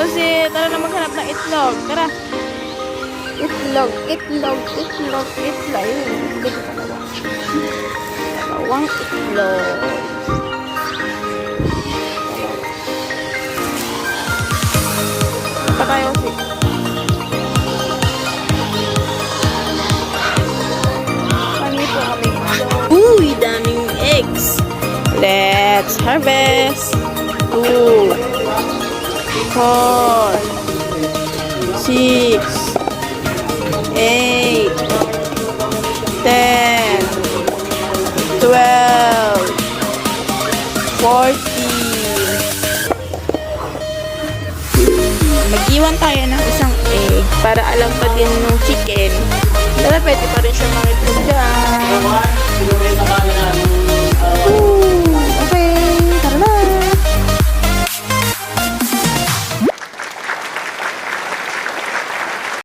Josie, tara na maghanap ng itlog. Tara. Itlog. Dalawang itlog. Pa tayo, si. Panito kami. Uy, daming eggs. Let's harvest. 2, 4, 6, 8, 10, 12, 14. Mag-iwan tayo ng isang egg para alam pa din ng chicken. Pero pwede pa rin siya